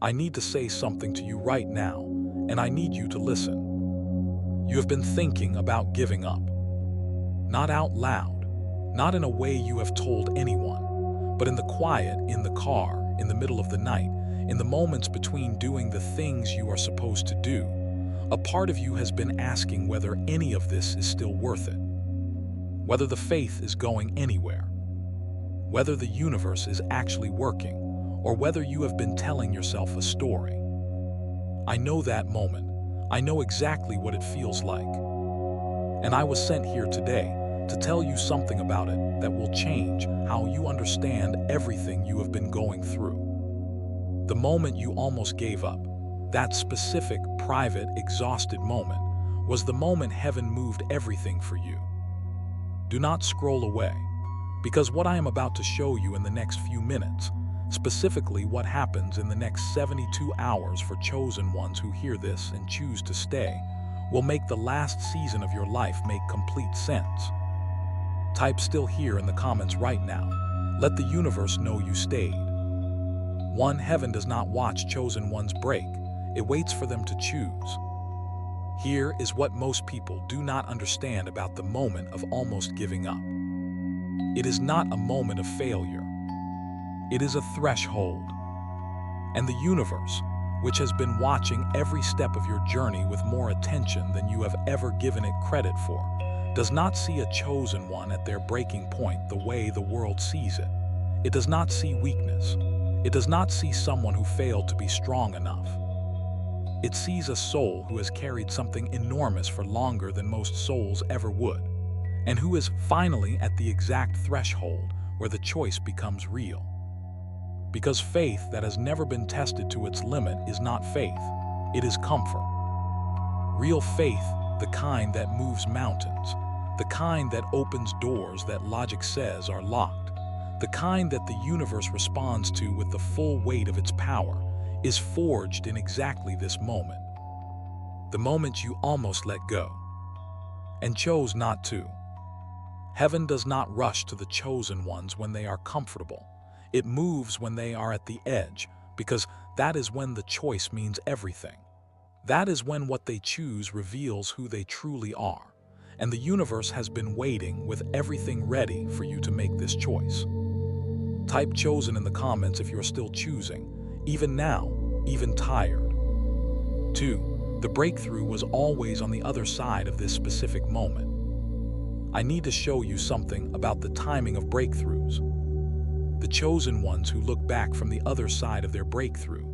I need to say something to you right now, and I need you to listen. You have been thinking about giving up. Not out loud, not in a way you have told anyone, but in the quiet, in the car, in the middle of the night, in the moments between doing the things you are supposed to do. A part of you has been asking whether any of this is still worth it, whether the faith is going anywhere, whether the universe is actually working, or whether you have been telling yourself a story. I know that moment. I know exactly what it feels like. And I was sent here today to tell you something about it that will change how you understand everything you have been going through. The moment you almost gave up, that specific, private, exhausted moment, was the moment heaven moved everything for you. Do not scroll away, because what I am about to show you in the next few minutes, specifically what happens in the next 72 hours for chosen ones who hear this and choose to stay, will make the last season of your life make complete sense. Type "still here" in the comments right now. Let the universe know you stayed. 1. Heaven does not watch chosen ones break. It waits for them to choose. Here is what most people do not understand about the moment of almost giving up. It is not a moment of failure. It is a threshold. And the universe, which has been watching every step of your journey with more attention than you have ever given it credit for, does not see a chosen one at their breaking point the way the world sees it. It does not see weakness. It does not see someone who failed to be strong enough. It sees a soul who has carried something enormous for longer than most souls ever would, and who is finally at the exact threshold where the choice becomes real. Because faith that has never been tested to its limit is not faith, it is comfort. Real faith, the kind that moves mountains, the kind that opens doors that logic says are locked, the kind that the universe responds to with the full weight of its power, is forged in exactly this moment. The moment you almost let go, and chose not to. Heaven does not rush to the chosen ones when they are comfortable. It moves when they are at the edge, because that is when the choice means everything. That is when what they choose reveals who they truly are, and the universe has been waiting with everything ready for you to make this choice. Type "chosen" in the comments if you're still choosing, even now, even tired. 2. The breakthrough was always on the other side of this specific moment. I need to show you something about the timing of breakthroughs. The chosen ones who look back from the other side of their breakthrough,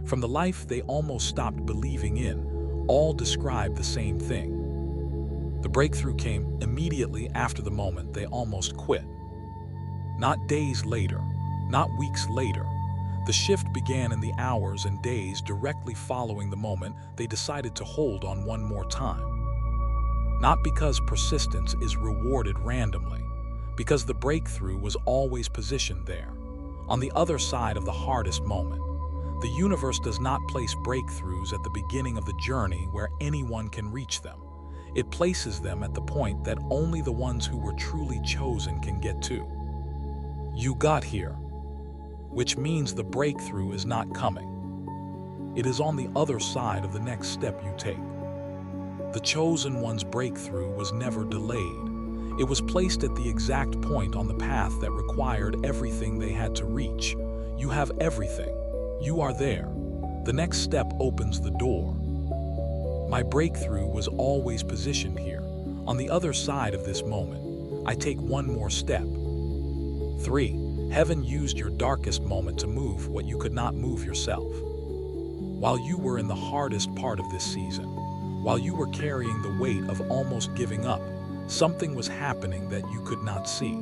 from the life they almost stopped believing in, all describe the same thing. The breakthrough came immediately after the moment they almost quit. Not days later, not weeks later. The shift began in the hours and days directly following the moment they decided to hold on one more time. Not because persistence is rewarded randomly, because the breakthrough was always positioned there, on the other side of the hardest moment. The universe does not place breakthroughs at the beginning of the journey where anyone can reach them. It places them at the point that only the ones who were truly chosen can get to. You got here, which means the breakthrough is not coming. It is on the other side of the next step you take. The chosen one's breakthrough was never delayed. It was placed at the exact point on the path that required everything they had to reach. You have everything. You are there. The next step opens the door. My breakthrough was always positioned here, on the other side of this moment. I take one more step. 3. Heaven used your darkest moment to move what you could not move yourself. While you were in the hardest part of this season, while you were carrying the weight of almost giving up, something was happening that you could not see.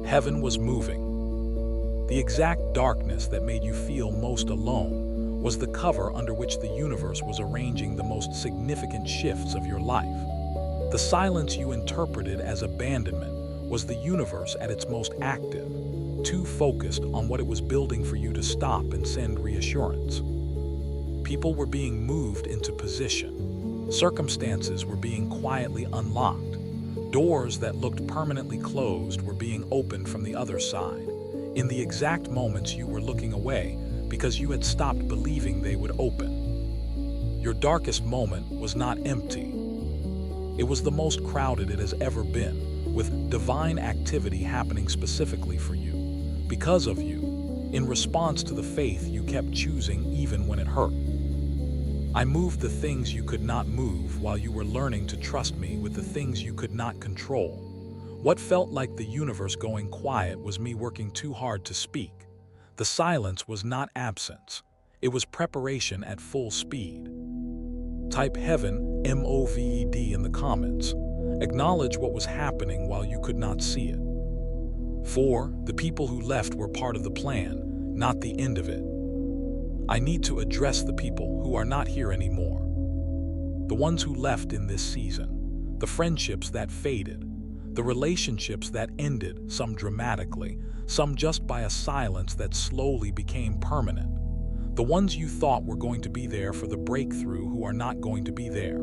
Heaven was moving. The exact darkness that made you feel most alone was the cover under which the universe was arranging the most significant shifts of your life. The silence you interpreted as abandonment was the universe at its most active, too focused on what it was building for you to stop and send reassurance. People were being moved into position. Circumstances were being quietly unlocked. Doors that looked permanently closed were being opened from the other side. In the exact moments you were looking away, because you had stopped believing they would open. Your darkest moment was not empty. It was the most crowded it has ever been, with divine activity happening specifically for you, because of you, in response to the faith you kept choosing even when it hurt. I moved the things you could not move while you were learning to trust me with the things you could not control. What felt like the universe going quiet was me working too hard to speak. The silence was not absence. It was preparation at full speed. Type heaven, MOVED, in the comments. Acknowledge what was happening while you could not see it. 4. The people who left were part of the plan, not the end of it. I need to address the people who are not here anymore. The ones who left in this season. The friendships that faded. The relationships that ended, some dramatically, some just by a silence that slowly became permanent. The ones you thought were going to be there for the breakthrough who are not going to be there.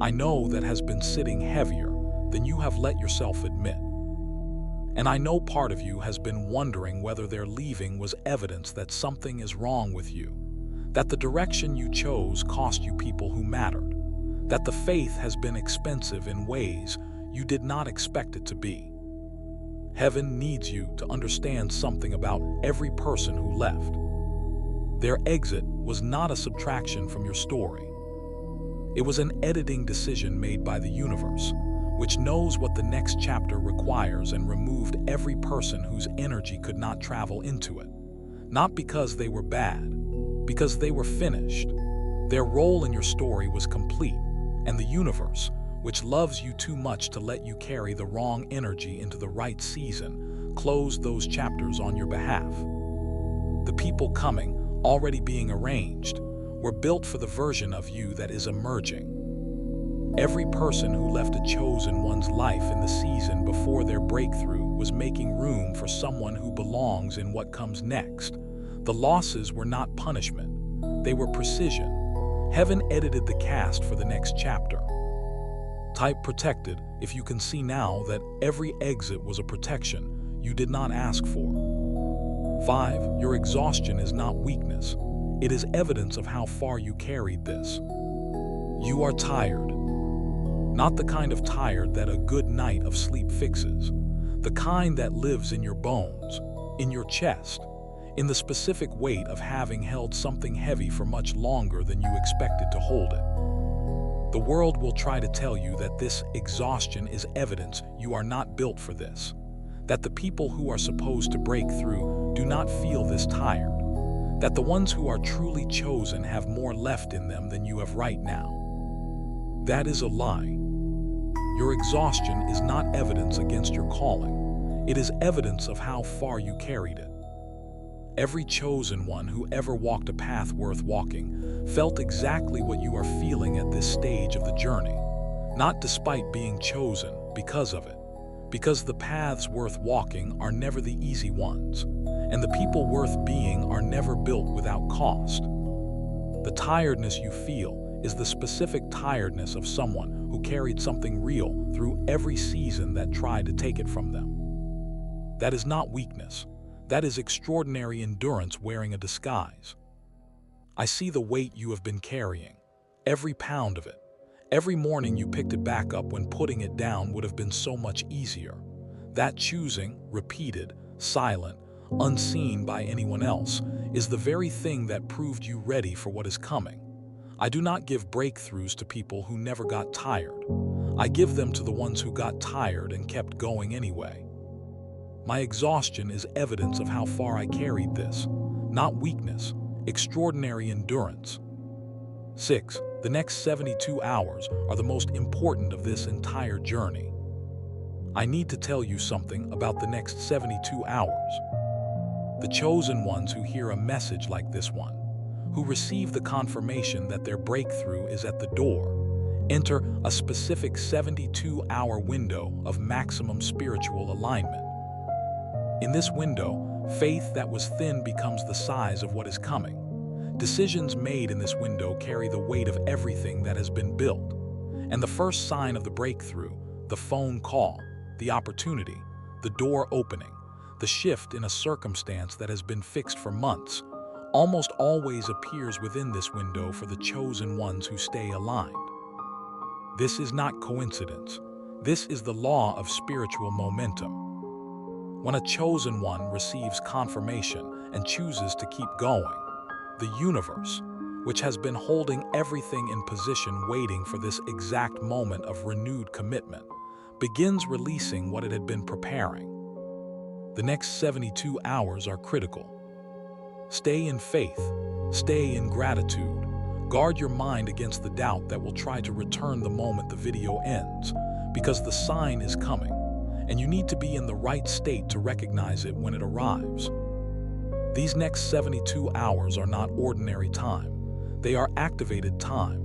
I know that has been sitting heavier than you have let yourself admit. And I know part of you has been wondering whether their leaving was evidence that something is wrong with you, that the direction you chose cost you people who mattered, that the faith has been expensive in ways you did not expect it to be. Heaven needs you to understand something about every person who left. Their exit was not a subtraction from your story. It was an editing decision made by the universe, which knows what the next chapter requires and removed every person whose energy could not travel into it. Not because they were bad, because they were finished. Their role in your story was complete, and the universe, which loves you too much to let you carry the wrong energy into the right season, closed those chapters on your behalf. The people coming, already being arranged, were built for the version of you that is emerging. Every person who left a chosen one's life in the season before their breakthrough was making room for someone who belongs in what comes next. The losses were not punishment, they were precision. Heaven edited the cast for the next chapter. Type protected if you can see now that every exit was a protection you did not ask for. 5. Your exhaustion is not weakness. It is evidence of how far you carried this. You are tired. Not the kind of tired that a good night of sleep fixes. The kind that lives in your bones, in your chest, in the specific weight of having held something heavy for much longer than you expected to hold it. The world will try to tell you that this exhaustion is evidence you are not built for this, that the people who are supposed to break through do not feel this tired, that the ones who are truly chosen have more left in them than you have right now. That is a lie. Your exhaustion is not evidence against your calling. It is evidence of how far you carried it. Every chosen one who ever walked a path worth walking felt exactly what you are feeling at this stage of the journey, not despite being chosen, because of it. Because the paths worth walking are never the easy ones, and the people worth being are never built without cost. The tiredness you feel is the specific tiredness of someone who carried something real through every season that tried to take it from them. That is not weakness. That is extraordinary endurance wearing a disguise. I see the weight you have been carrying, every pound of it. Every morning you picked it back up when putting it down would have been so much easier. That choosing, repeated, silent, unseen by anyone else, is the very thing that proved you ready for what is coming. I do not give breakthroughs to people who never got tired. I give them to the ones who got tired and kept going anyway. My exhaustion is evidence of how far I carried this, not weakness, extraordinary endurance. 6. The next 72 hours are the most important of this entire journey. I need to tell you something about the next 72 hours. The chosen ones who hear a message like this one, who receive the confirmation that their breakthrough is at the door, enter a specific 72-hour window of maximum spiritual alignment. In this window, faith that was thin becomes the size of what is coming. Decisions made in this window carry the weight of everything that has been built. And the first sign of the breakthrough, the phone call, the opportunity, the door opening, the shift in a circumstance that has been fixed for months, almost always appears within this window for the chosen ones who stay aligned. This is not coincidence. This is the law of spiritual momentum. When a chosen one receives confirmation and chooses to keep going, the universe, which has been holding everything in position waiting for this exact moment of renewed commitment, begins releasing what it had been preparing. The next 72 hours are critical. Stay in faith, stay in gratitude. Guard your mind against the doubt that will try to return the moment the video ends, because the sign is coming, and you need to be in the right state to recognize it when it arrives. These next 72 hours are not ordinary time. They are activated time.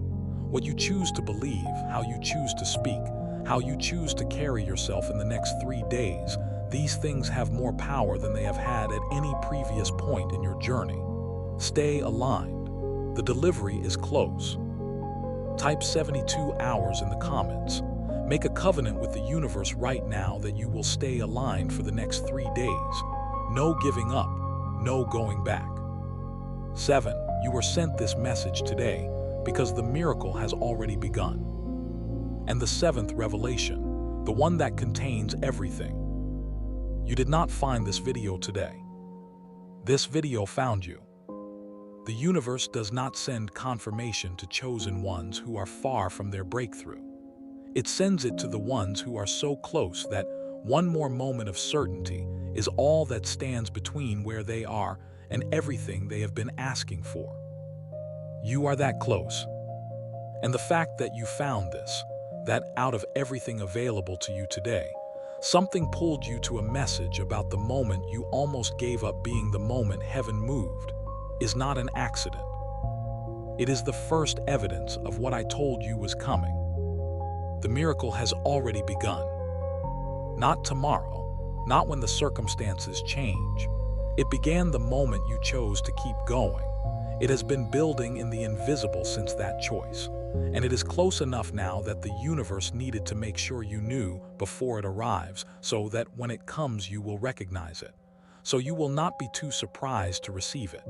What you choose to believe, how you choose to speak, how you choose to carry yourself in the next 3 days, these things have more power than they have had at any previous point in your journey. Stay aligned. The delivery is close. Type 72 hours in the comments. Make a covenant with the universe right now that you will stay aligned for the next 3 days. No giving up, no going back. 7. You were sent this message today because the miracle has already begun. And the 7th revelation, the one that contains everything. You did not find this video today. This video found you. The universe does not send confirmation to chosen ones who are far from their breakthrough. It sends it to the ones who are so close that one more moment of certainty is all that stands between where they are and everything they have been asking for. You are that close. And the fact that you found this, that out of everything available to you today, something pulled you to a message about the moment you almost gave up being the moment heaven moved, is not an accident. It is the first evidence of what I told you was coming. The miracle has already begun. Not tomorrow, not when the circumstances change. It began the moment you chose to keep going. It has been building in the invisible since that choice. And it is close enough now that the universe needed to make sure you knew before it arrives, so that when it comes you will recognize it. So you will not be too surprised to receive it.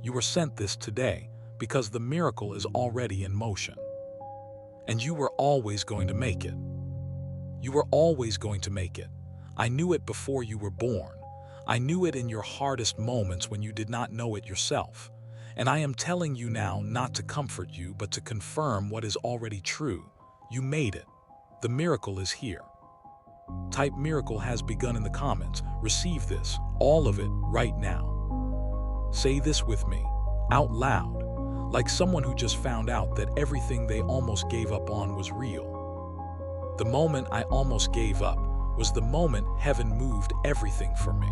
You were sent this today because the miracle is already in motion. And you were always going to make it. You were always going to make it. I knew it before you were born. I knew it in your hardest moments when you did not know it yourself. And I am telling you now not to comfort you, but to confirm what is already true. You made it. The miracle is here. Type "miracle has begun" in the comments. Receive this, all of it, right now. Say this with me, out loud, like someone who just found out that everything they almost gave up on was real. The moment I almost gave up was the moment heaven moved everything for me.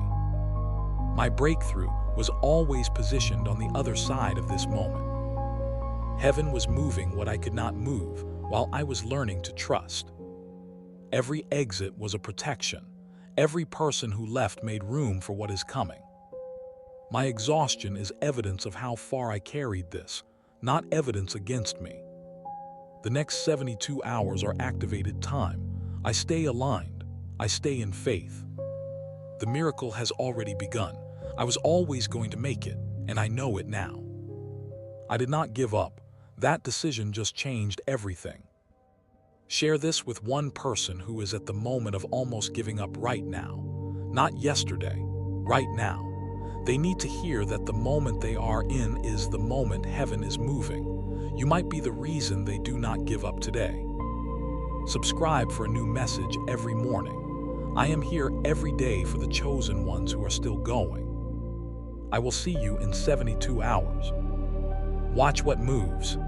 My breakthrough was always positioned on the other side of this moment. Heaven was moving what I could not move while I was learning to trust. Every exit was a protection. Every person who left made room for what is coming. My exhaustion is evidence of how far I carried this, not evidence against me. The next 72 hours are activated time. I stay aligned. I stay in faith. The miracle has already begun. I was always going to make it, and I know it now. I did not give up. That decision just changed everything. Share this with one person who is at the moment of almost giving up right now. Not yesterday, right now. They need to hear that the moment they are in is the moment heaven is moving. You might be the reason they do not give up today. Subscribe for a new message every morning. I am here every day for the chosen ones who are still going. I will see you in 72 hours. Watch what moves.